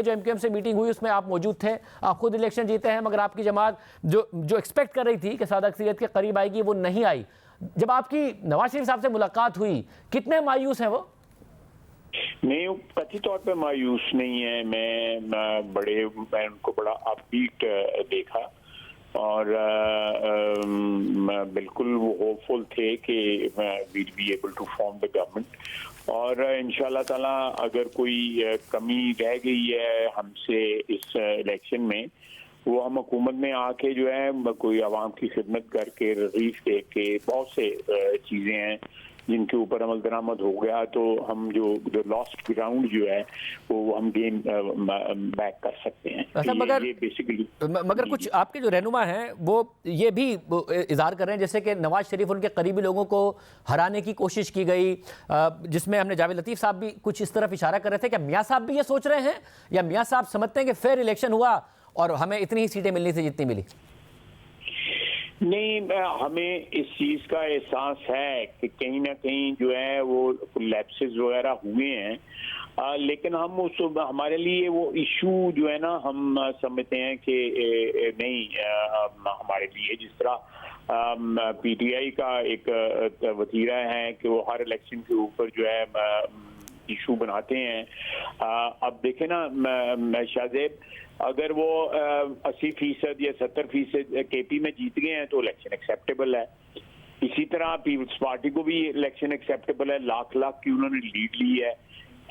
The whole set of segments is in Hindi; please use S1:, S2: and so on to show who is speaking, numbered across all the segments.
S1: जो MQM से मीटिंग हुई उसमें आप मौजूद थे, आप खुद इलेक्शन जीते हैं, मगर आपकी जमात जो एक्सपेक्ट कर रही थी कि सादा अक्सरियत के करीब आएगी वो नहीं आई। जब आपकी नवाज शरीफ साहब से मुलाकात हुई, कितने मायूस हैं वो?
S2: नहीं, कथित तौर पे मायूस नहीं है। मैं उनको बड़ा अपबीट देखा और बिल्कुल वो होपफुल थे कि we'll be able to form the government. और इंशाल्लाह ताला अगर कोई कमी रह गई है हमसे इस इलेक्शन में, वो हम हुकूमत में आके जो है कोई आवाम की खिदमत करके रिलीफ दे के बहुत से चीज़ें हैं जिनके ऊपर अमल दरामद हो गया, तो हम जो लॉस्ट ग्राउंड जो है वो हम गेन बैक कर सकते हैं।
S1: अच्छा, मगर कुछ आपके जो रहनुमा हैं वो ये भी इजहार कर रहे हैं जैसे कि नवाज शरीफ उनके करीबी लोगों को हराने की कोशिश की गई, जिसमें हमने जावेद लतीफ़ साहब भी कुछ इस तरफ इशारा कर रहे थे। क्या मियाँ साहब भी ये सोच रहे हैं या मियाँ साहब समझते हैं कि फेयर इलेक्शन हुआ और हमें इतनी ही सीटें मिलनी थी जितनी मिली?
S2: नहीं, हमें इस चीज का एहसास है कि कहीं ना कहीं जो है वो लैप्सेस वगैरह हुए हैं, लेकिन हम हमारे लिए वो इशू जो है ना हम समझते हैं कि नहीं, हमारे लिए जिस तरह PTI का एक वतीरा है कि वो हर इलेक्शन के ऊपर जो है इशू बनाते हैं। अब देखें ना शाहजेब, अगर वो 80% या 70% KP में जीत गए हैं तो इलेक्शन एक्सेप्टेबल है। इसी तरह पीपल्स पार्टी को भी इलेक्शन एक्सेप्टेबल है। लाख की उन्होंने लीड ली है,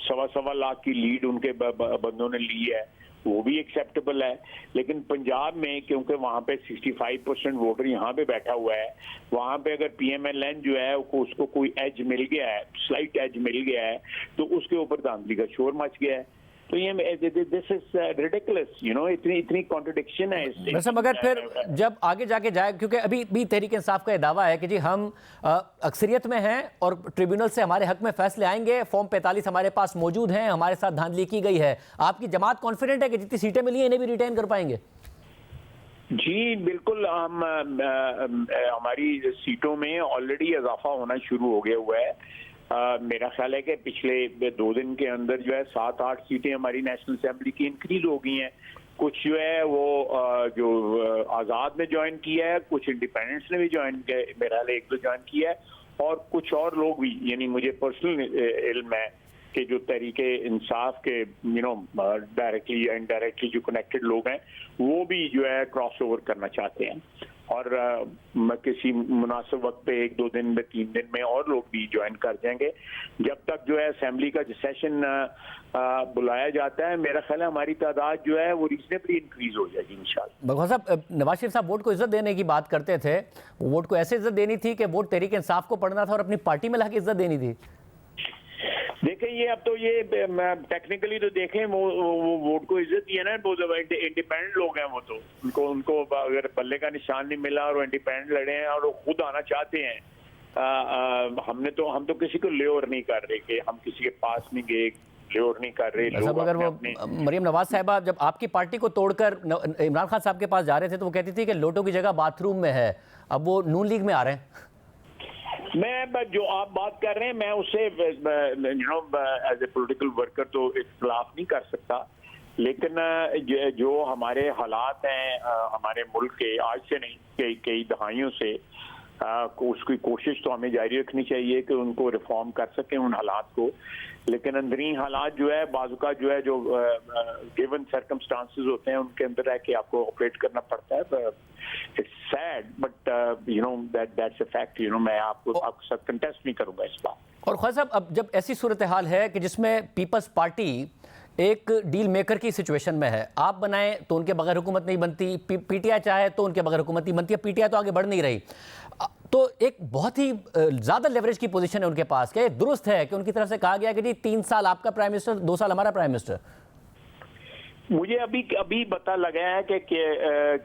S2: 1.25 लाख की लीड उनके बंदों ने ली है, वो भी एक्सेप्टेबल है। लेकिन पंजाब में क्योंकि वहाँ पे 65% वोटर यहाँ पे बैठा हुआ है, वहाँ पे अगर PMLN जो है उसको कोई एज मिल गया है, स्लाइट एज मिल गया है, तो उसके ऊपर धांधली का शोर मच गया है। तो ये this is ridiculous, you know, इतनी कॉन्ट्रडिक्शन है इससे।
S1: वैसे मगर फिर जब आगे जाके जाए, क्योंकि अभी भी तहरीक इंसाफ का ये दावा है कि जी हम अक्सरियत में हैं और ट्रिब्यूनल से हमारे हक में फैसले आएंगे, फॉर्म 45 हमारे पास मौजूद हैं, हमारे साथ धांधली की गई है। आपकी जमात कॉन्फिडेंट है कि जितनी सीटें मिली हैं इन्हें भी रिटेन कर पाएंगे?
S2: जी बिल्कुल, हम हमारी सीटों में ऑलरेडी इजाफा होना शुरू हो गया हुआ है। मेरा ख्याल है कि पिछले 2 दिन के अंदर जो है 7-8 सीटें हमारी नेशनल असेंबली की इंक्रीज हो गई हैं। कुछ जो है वो जो आज़ाद ने ज्वाइन किया है, कुछ इंडिपेंडेंट्स ने भी ज्वाइन किया, मेरा ख्याल 1-2 ज्वाइन किया है, और कुछ और लोग भी, यानी मुझे पर्सनल इल्म है कि जो तहरीके इंसाफ के डायरेक्टली या इनडायरेक्टली जो कनेक्टेड लोग हैं वो भी जो है क्रॉस ओवर करना चाहते हैं, और किसी मुनासिब वक्त पे 1-2 दिन में 3 दिन में और लोग भी ज्वाइन कर जाएंगे। जब तक जो है असेंबली का जो सेशन बुलाया जाता है, मेरा ख्याल है हमारी तादाद जो है वो रीजनेबली इंक्रीज हो जाएगी इंशाल्लाह।
S1: भगवान साहब, नवाज शरीफ साहब वोट को इज्जत देने की बात करते थे, वोट को ऐसे इज्जत देनी थी कि वोट तहरीक इंसाफ को पढ़ना था और अपनी पार्टी में लाके इज्जत देनी थी।
S2: देखें, ये अब तो ये टेक्निकली तो देखें वो वोट को इज्जत दी है ना, वो इंडिपेंडेंट लोग हैं, वो तो उनको अगर पल्ले का निशान नहीं मिला और इंडिपेंडेंट लड़े हैं और वो खुद आना चाहते हैं। हम तो किसी को लेओर नहीं कर रहे कि हम किसी के पास नहीं गए, लेओर नहीं कर रहे। लोग
S1: अगर वो मरियम नवाज साहिबा जब आपकी पार्टी को तोड़कर इमरान खान साहब के पास जा रहे थे तो वो कहती थी कि लोटो की जगह बाथरूम में है, अब वो नून लीग में आ रहे हैं।
S2: मैं जो आप बात कर रहे हैं मैं उससे एज ए पॉलिटिकल वर्कर तो इख्तिलाफ नहीं कर सकता, लेकिन जो हमारे हालात हैं हमारे मुल्क के, आज से नहीं कई दहाइयों से, उसकी कोशिश तो हमें जारी रखनी चाहिए कि उनको रिफॉर्म कर सकें उन हालात को। लेकिन अंदरूनी हालात जो है बाजुका जो है, जो गिवन सर्कमस्टांसेस होते हैं उनके अंदर है कि आपको ऑपरेट करना पड़ता है। It's sad but that's a fact. मैं आपके साथ कंटेस्ट नहीं करूंगा इस बात।
S1: और ख्वाजा साहब, अब जब ऐसी सूरत हाल है कि जिसमें पीपल्स पार्टी एक डील मेकर की सिचुएशन में है, आप बनाएं तो उनके बगैर हुकूमत नहीं बनती, PTI चाहे तो उनके बगैर हुकूमत नहीं बनती, अब PTI तो आगे बढ़ नहीं रही, तो एक बहुत ही ज़्यादा लेवरेज की पोजीशन है उनके पास। क्या ये दुरुस्त है कि उनकी तरफ से कहा गया कि जी 3 साल आपका प्राइम मिनिस्टर, 2 साल हमारा प्राइम मिनिस्टर?
S2: मुझे अभी पता लगा है कि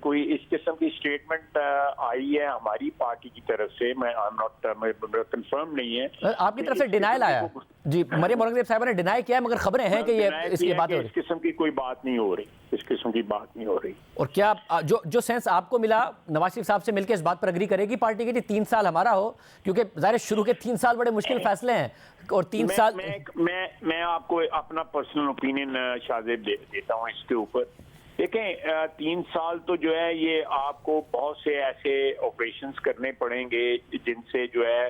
S2: कोई इस किस्म की स्टेटमेंट आई है हमारी पार्टी की तरफ से। मैं कंफर्म नहीं है।
S1: आपकी तरफ से डिनायल आया जी, मरियम औरंगजेब साहिबा ने डिनाई किया है, मगर खबरें हैं कि ये इसकी बात हो रही है।
S2: इस किस्म की कोई बात नहीं हो रही। इस किस्म की बात नहीं हो रही।
S1: और क्या जो सेंस आपको मिला नवाज शरीफ साहब से मिलकर, इस बात पर एग्री करेगी पार्टी के 3 साल हमारा हो, क्योंकि ज़ाहिर शुरू के 3 साल बड़े मुश्किल फैसले हैं और 3 साल।
S2: मैं आपको अपना पर्सनल ओपिनियन शाहजेब देता हूँ इसके ऊपर। देखें 3 साल तो जो है ये आपको बहुत से ऐसे ऑपरेशंस करने पड़ेंगे जिनसे जो है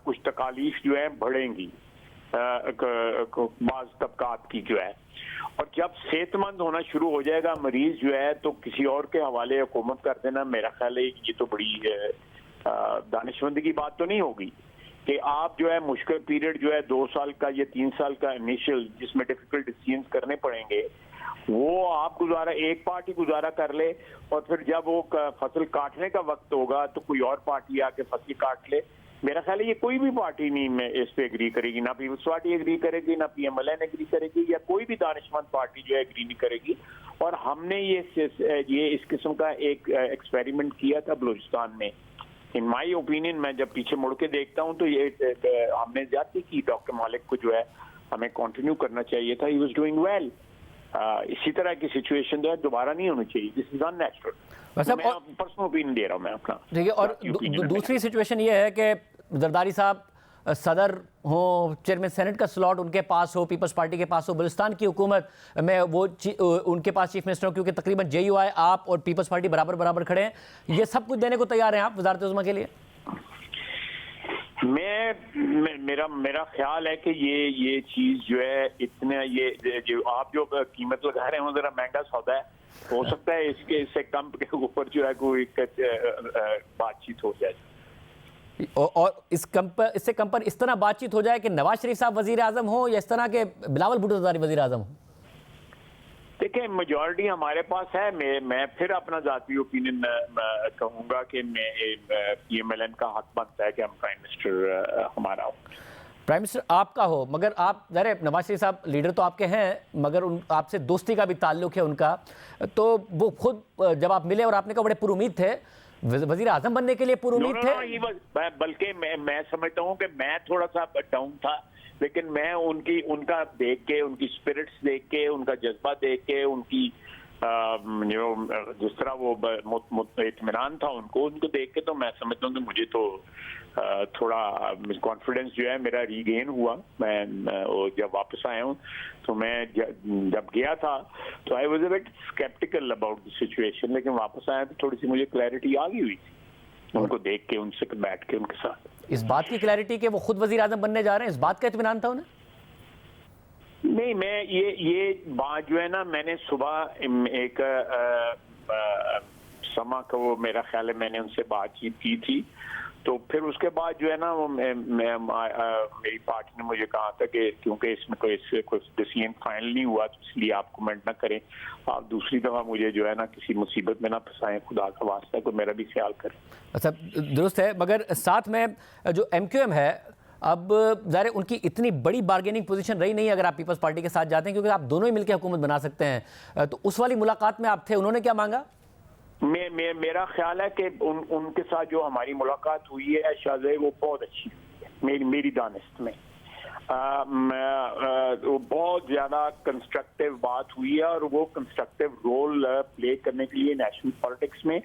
S2: कुछ तकालीफ जो है बढ़ेंगी बाज़ तबकात की जो है, और जब सेहतमंद होना शुरू हो जाएगा मरीज जो है तो किसी और के हवाले हुकूमत कर देना, मेरा ख्याल है ये तो बड़ी दानिशमंदी की बात तो नहीं होगी कि आप जो है मुश्किल पीरियड जो है 2 साल का या 3 साल का इनिशियल जिसमें डिफिकल्ट डिसीजंस करने पड़ेंगे वो आप गुजारा, एक पार्टी गुजारा कर ले और फिर जब वो फसल काटने का वक्त होगा तो कोई और पार्टी आके फसल काट ले। मेरा ख्याल है ये कोई भी पार्टी नहीं में इस पे एग्री करेगी, ना पीपल्स पार्टी एग्री करेगी, ना PMLN एग्री करेगी, या कोई भी दानिशमंद पार्टी जो है एग्री नहीं करेगी। और हमने ये इस किस्म का एक एक्सपेरिमेंट किया था बलूचिस्तान में। इन माई ओपिनियन मैं जब पीछे मुड़ के देखता हूँ तो ये हमने ज्यादती की, डॉक्टर मालिक को जो है हमें कंटिन्यू करना चाहिए था, ही वाज डूइंग वेल। इसी तरह की सिचुएशन जो है दोबारा नहीं होनी चाहिए, दिस इज अननेचुरल। मैं पर्सनल ओपिनियन दे रहा हूँ मैं अपना।
S1: ठीक है, और दूसरी सिचुएशन ये है कि जरदारी साहब सदर हो, चेयरमैन सेनेट का स्लॉट उनके पास हो, पीपल्स पार्टी के पास हो, बलूचिस्तान की हुकूमत में वो उनके पास चीफ मिनिस्टर हो, क्योंकि तकरीबन JUI आप और पीपल्स पार्टी बराबर बराबर खड़े हैं, ये सब कुछ देने को तैयार हैं आप वज़ारत उज़्मा के लिए?
S2: मेरा ख्याल है कि ये चीज जो है इतना ये जो आप जो कीमत लगा रहे हैं जरा महंगा सौदा है, हो सकता है इससे कम के ऊपर जो है कोई बातचीत हो जाए
S1: और इससे कम पर इस तरह बातचीत हो जाए कि नवाज शरीफ साहब वजीर आजम हो या इस तरह के बिलावल भुट्टो ज़रदारी वजीर आजम हो।
S2: देखिए मेजॉरिटी हमारे पास है। मैं फिर अपना जाती ओपिनियन कहूंगा कि PMLN का हक बनता है कि हम प्राइम मिनिस्टर हमारा हो।
S1: प्राइम मिनिस्टर आपका हो, मगर आप ज़ाहिर नवाज शरीफ साहब लीडर तो आपके हैं, मगर आपसे दोस्ती का भी ताल्लुक है उनका, तो वो खुद जब आप मिले और आपने कहा बड़े पुरुमीद थे, वजीर आजम बनने के लिए पुरुमीद थे।
S2: बल्कि मैं समझता हूँ कि मैं थोड़ा सा डाउन था, लेकिन मैं उनका देख के, उनकी स्पिरिट्स देख के, उनका जज्बा देख के, उनकी जिस तरह वो इत्मीनान था उनको देख के तो मैं समझता हूँ कि मुझे तो थोड़ा कॉन्फिडेंस जो है मेरा रीगेन हुआ। मैं जब वापस आया हूँ तो मैं जब गया था तो I was a bit sceptical about the situation, लेकिन वापस आया तो थोड़ी सी मुझे क्लैरिटी आ गई हुई थी उनको देख के, उनसे बैठ के उनके साथ।
S1: इस बात की क्लैरिटी कि वो खुद वजीर आजम बनने जा रहे हैं, इस बात का इत्मीनान था उन्हें?
S2: नहीं, मैं ये बात जो है ना, मैंने सुबह एक समा को मेरा ख्याल है मैंने उनसे बातचीत की थी, तो फिर उसके बाद जो है ना वो मेरी पार्टी ने मुझे कहा था कि क्योंकि इसमें कोई डिसीजन फाइनल नहीं हुआ तो इसलिए आप कमेंट ना करें, आप दूसरी दफा मुझे जो है ना किसी मुसीबत में ना फंसाएं, खुदा का वास्ता, को मेरा भी ख्याल करें।
S1: अच्छा, दुरुस्त है, मगर साथ में जो MQM है, अब ज़ाहिर उनकी इतनी बड़ी बार्गेनिंग पोजीशन रही नहीं अगर आप पीपल्स पार्टी के साथ जाते हैं, क्योंकि आप दोनों ही मिलकर हुकूमत बना सकते हैं, तो उस वाली मुलाकात में आप थे, उन्होंने क्या मांगा?
S2: मेरा ख्याल है कि उनके साथ जो हमारी मुलाकात हुई है शाहजेब वो बहुत अच्छी हुई है मेरी दानिश्त में। वो बहुत ज़्यादा कंस्ट्रक्टिव बात हुई है और वो कंस्ट्रक्टिव रोल प्ले करने के लिए नेशनल पॉलिटिक्स में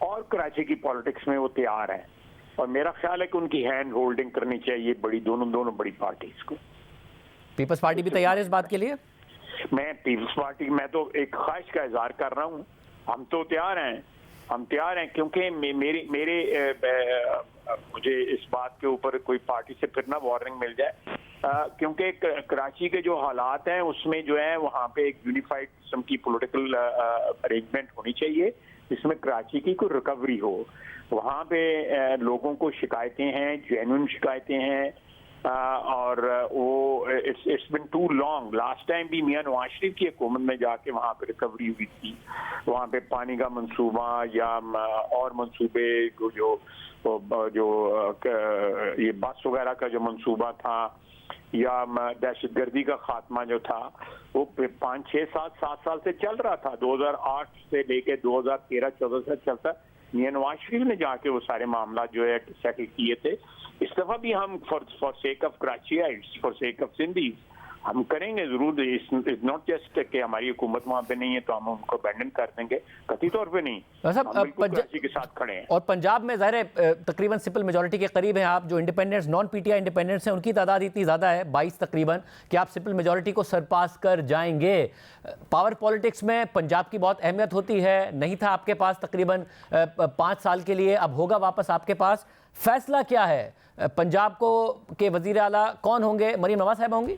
S2: और कराची की पॉलिटिक्स में वो तैयार है, और मेरा ख्याल है कि उनकी हैंड होल्डिंग करनी चाहिए बड़ी दोनों बड़ी पार्टीज को।
S1: पीपल्स पार्टी भी तैयार है इस बात के लिए?
S2: मैं पीपल्स पार्टी, मैं तो एक ख्वाहिश का इजहार कर रहा हूँ, हम तो तैयार हैं क्योंकि मुझे इस बात के ऊपर कोई पार्टी से फिर ना वार्निंग मिल जाए, क्योंकि कराची के जो हालात हैं उसमें जो है वहाँ पे एक यूनिफाइड किस्म की पॉलिटिकल अरेंजमेंट होनी चाहिए जिसमें कराची की कोई रिकवरी हो। वहाँ पे लोगों को शिकायतें हैं, जेन्युइन शिकायतें हैं, और वो it's been too long. Last time भी मियां नवाज शरीफ की हुकूमत में जाके वहाँ पे रिकवरी हुई थी, वहाँ पे पानी का मंसूबा या और मंसूबे जो ये बस वगैरह का जो मंसूबा था या दहशतगर्दी का खात्मा जो था वो 5, 6, 7 साल से चल रहा था। 2008 से लेके 2013-14 से चलता। मियां नवाज शरीफ ने जाके वो सारे मामला जो है सेटल किए थे। इस दफा भी हम for sake of Karachiites, for sake of Sindhis, हम करेंगे जरूर। इट्स नॉट जस्ट कि हमारी हुकूमत वहाँ पे नहीं है तो हम उनको अबैंडन कर देंगे, कतई तौर पे नहीं।
S1: साहब,
S2: हम बिल्कुल कराची के साथ खड़े हैं।
S1: और पंजाब में ज़ाहिर है तकरीबन सिंपल मेजॉरिटी के करीब हैं आप। जो इंडिपेंडेंट्स नॉन पीटीआई इंडिपेंडेंट्स हैं उनकी तादाद इतनी ज़्यादा है 22 तकरीबन कि आप सिंपल मेजॉरिटी को सरपास कर जाएंगे। पावर पॉलिटिक्स में पंजाब की बहुत अहमियत होती है, नहीं था आपके पास तकरीबन 5 साल के लिए, अब होगा वापस आपके पास। फैसला क्या है पंजाब को के वजीर आला कौन होंगे? मरीम नवाज साहब होंगी?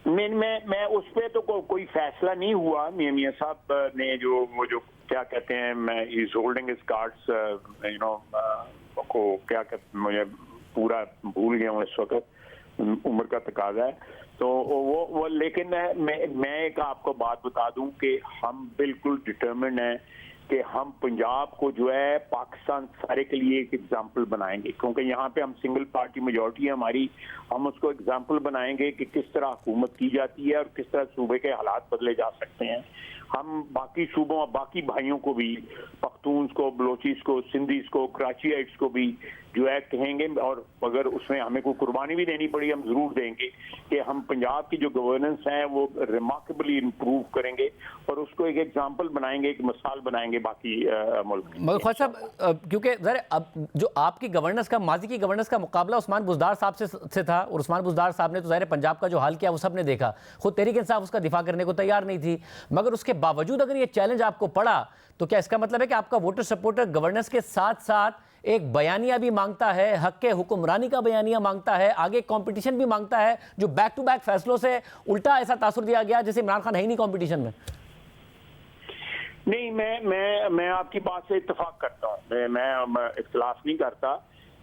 S2: मैं उस पे तो कोई फैसला नहीं हुआ। मियां साहब ने जो क्या कहते हैं, मैं इज होल्डिंग हिज कार्ड्स को क्या कहते, मुझे पूरा भूल गया हूँ इस वक्त, उम्र का तकाजा है। तो वो लेकिन मैं एक आपको बात बता दूं कि हम बिल्कुल डिटर्मिन्ड हैं कि हम पंजाब को जो है पाकिस्तान सारे के लिए एक एग्जाम्पल बनाएंगे, क्योंकि यहाँ पे हम सिंगल पार्टी मेजॉरिटी है हमारी। हम उसको एग्जाम्पल बनाएंगे कि किस तरह हुकूमत की जाती है और किस तरह सूबे के हालात बदले जा सकते हैं। हम बाकी सूबों और बाकी भाइयों को भी, पख्तून्स को, बलोचिस को, सिंधीज को, कराचीइट्स को भी जो है कहेंगे, और अगर उसमें हमें कोई कुर्बानी भी देनी पड़ी हम जरूर देंगे कि हम पंजाब की जो गवर्नेंस है वो रिमार्केबली इम्प्रूव करेंगे और उसको एक एग्जाम्पल बनाएंगे, एक मिसाल बनाएंगे बाकी मुल्क।
S1: मगर ख्वाजा साहब, क्योंकि ज़रा अब जो आपकी गवर्नेंस का, माजी की गवर्नेंस का मुकाबला उस्मान बुज़दार साहब से था, और उस्मान बुज़दार साहब ने तो ज़ाहिर पंजाब का जो हाल किया वो सब ने देखा। खुद तहरीक इंसाफ उसका दिफा करने को तैयार नहीं थी, मगर उसके बावजूद अगर ये चैलेंज आपको पड़ा तो क्या इसका मतलब है कि आपका वोटर सपोर्टर गवर्नेंस के साथ साथ एक बयानिया भी मांगता है, हक के हुक्मरानी का बयानिया मांगता है, आगे कंपटीशन भी मांगता है, जो बैक टू बैक फैसलों से उल्टा ऐसा तासुर दिया गया जैसे इमरान खान है ही नहीं कंपटीशन में?
S2: नहीं, मैं आपकी बात से इत्तेफाक करता हूँ। मैं इख्तिलाफ नहीं करता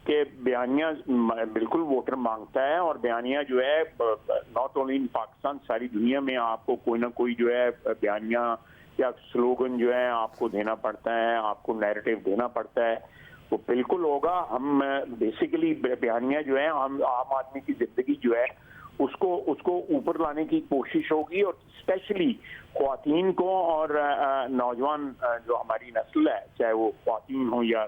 S2: कि बयानिया बिल्कुल वोटर मांगता है, और बयानिया जो है नॉट ओनली इन पाकिस्तान, सारी दुनिया में आपको कोई ना कोई जो है बयानिया या स्लोगन जो है आपको देना पड़ता है, आपको नैरेटिव देना पड़ता है, वो बिल्कुल होगा। हम बेसिकली बयानिया जो है हम आम आदमी की जिंदगी जो है उसको ऊपर लाने की कोशिश होगी, और स्पेशली ख्वातीन को और नौजवान जो हमारी नस्ल है, चाहे वो ख्वातीन हो या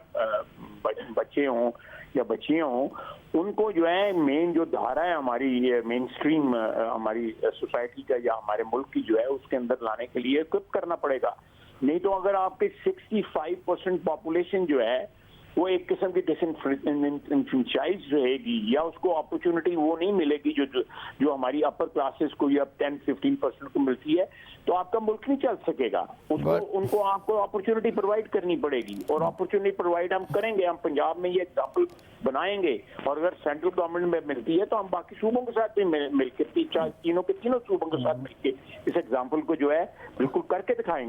S2: बच्चे हों या बच्चियां हों, उनको जो है मेन जो धारा है हमारी मेन स्ट्रीम हमारी सोसाइटी का या हमारे मुल्क की जो है उसके अंदर लाने के लिए इक्विप करना पड़ेगा। नहीं तो अगर आपके 65% पॉपुलेशन जो है वो एक किस्म की डिसइंफ्रेंचाइज रहेगी या उसको अपॉर्चुनिटी वो नहीं मिलेगी जो हमारी अपर क्लासेस को या 10-15% को मिलती है, तो आपका मुल्क नहीं चल सकेगा। उनको आपको अपॉर्चुनिटी प्रोवाइड करनी पड़ेगी, और अपॉर्चुनिटी प्रोवाइड हम करेंगे। हम पंजाब में ये एग्जाम्पल बनाएंगे, और अगर सेंट्रल गवर्नमेंट में मिलती है तो हम बाकी सूबों के साथ भी मिलकर तीनों सूबों के साथ मिलकर इस एग्जाम्पल को जो है बिल्कुल करके दिखाएंगे।